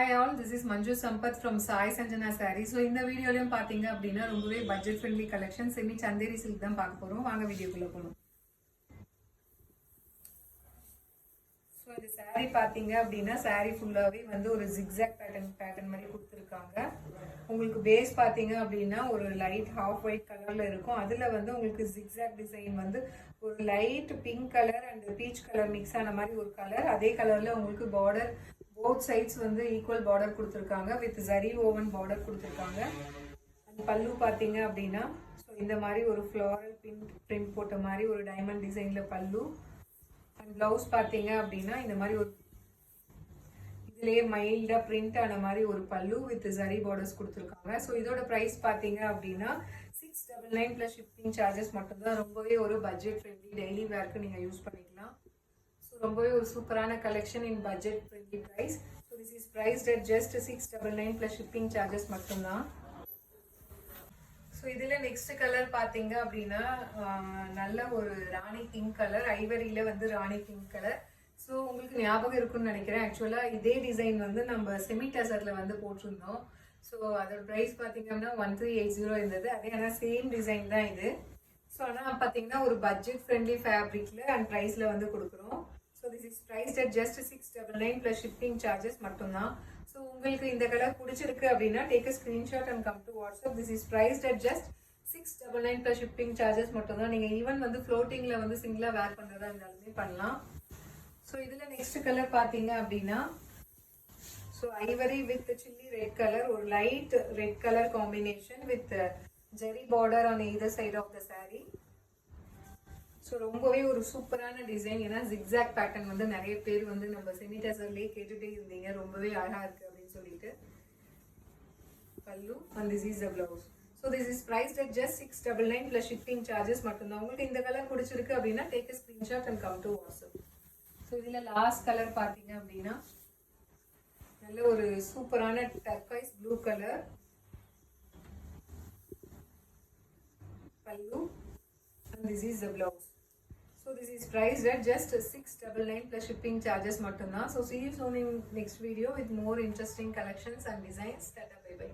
Hi all, this is Manju Sampath from Sai Sanjana Saree. So இந்த வீடியோலயும் பாத்தீங்க அப்படின்னா ரொம்பவே budget friendly collection semi Chanderi silk தான் பார்க்க போறோம். வாங்க வீடியோக்குள்ள போகணும். ஸோ இந்த saree பாத்தீங்க அப்படின்னா saree ஃபுல்லாவே வந்து ஒரு ஜிக்ஸாக் பேட்டர்ன் மாதிரி கொடுத்துருக்காங்க. உங்களுக்கு பேஸ் பாத்தீங்க அப்படின்னா ஒரு லைட் ஹாஃப் ஒயிட் கலர்ல இருக்கும். அதுல வந்து உங்களுக்கு ஜிக்ஸாக் டிசைன் வந்து ஒரு light pink colour and peach colour mix ஆன மாதிரி ஒரு கலர். அதே கலர்ல உங்களுக்கு பார்டர் both sides வந்து ஈக்குவல் பார்டர் கொடுத்துருக்காங்க வித் ஜரி ஓவன் பார்டர் கொடுத்துருக்காங்க. அந்த பல்லு பார்த்தீங்க அப்படின்னா ஸோ இந்த மாதிரி ஒரு ஃப்ளாரல் பிரிண்ட் போட்ட மாதிரி ஒரு டைமண்ட் டிசைன்ல பல்லு. அண்ட் பிளவுஸ் பார்த்தீங்க அப்படின்னா இந்த மாதிரி ஒரு இதுலேயே மைல்டா பிரிண்ட் ஆன மாதிரி ஒரு பல்லு வித் ஜரி பார்டர்ஸ் கொடுத்துருக்காங்க. ஸோ இதோட ப்ரைஸ் பார்த்தீங்க அப்படின்னா 699 + ஷிப்பிங் சார்ஜஸ் மட்டும்தான். ரொம்பவே ஒரு பட்ஜெட் ஃப்ரெண்ட்லி டெய்லி வேர்க்கு நீங்கள் யூஸ் பண்ணிக்கலாம். ரொம்பவே ஒரு சூப்பரான collection in budget friendly price. So this is priced at just 699 + shipping charges மட்டும்தான். ஸோ இதில் நெக்ஸ்ட் கலர் பார்த்தீங்க அப்படின்னா நல்ல ஒரு ராணி பிங்க் கலர், ஐவரியில் வந்து ராணி பிங்க் கலர். ஸோ உங்களுக்கு ஞாபகம் இருக்குன்னு நினைக்கிறேன். ஆக்சுவலாக இதே டிசைன் வந்து நம்ம செமி டசரில் வந்து போட்டிருந்தோம். ஸோ அதோட ப்ரைஸ் பார்த்தீங்கன்னா 1380 இருந்தது. அதே ஆனால் சேம் டிசைன் தான் இது. ஸோ ஆனால் பார்த்தீங்கன்னா ஒரு பட்ஜெட் ஃப்ரெண்ட்லி ஃபேப்ரிக்கில் அண்ட் ப்ரைஸில் வந்து கொடுக்குறோம். So this is priced at just 699 + shipping charges மட்டும்தான். So உங்களுக்கு இந்த கலர் பிடிச்சிருக்கு அப்படின்னா take a screenshot and come to WhatsApp. This is priced at just 699 + shipping charges மட்டும்தான். நீங்க ஈவன் வந்து ஃப்ளோட்டிங்ல வந்து சிங்கிளா வேர் பண்றதா இருந்தாலுமே பண்ணலாம். ஸோ இதுல நெக்ஸ்ட் கலர் பாத்தீங்க அப்படின்னா so ivory with chilli red colour, ஒரு light red colour combination with zari border on either side of the saree. So ரொம்பவே ஒரு சூப்பரான டிசைன். ஏன்னா ஜிக்ஸாக் பேட்டர்ன் வந்து நிறைய பேர் வந்து நம்ம செமி டசர்லேயே கேட்டுட்டே இருந்தீங்க, ரொம்பவே அழகா இருக்கு அப்படின்னு சொல்லிட்டு. பல்லு and this is the blouse. So this is priced at just 699 + shipping charges மட்டும்தான். உங்களுக்கு இந்த கலர் பிடிச்சிருக்கு அப்படின்னா take a screenshot and come to WhatsApp. So இதில் லாஸ்ட் கலர் பார்த்தீங்க அப்படின்னா நல்ல ஒரு சூப்பரான டர்க்வைஸ் ப்ளூ கலர் பல்லு and this is the blouse. So this is priced at just 699 + shipping charges mattumna. So see you soon in next video with more interesting collections and designs. Tata, bye bye.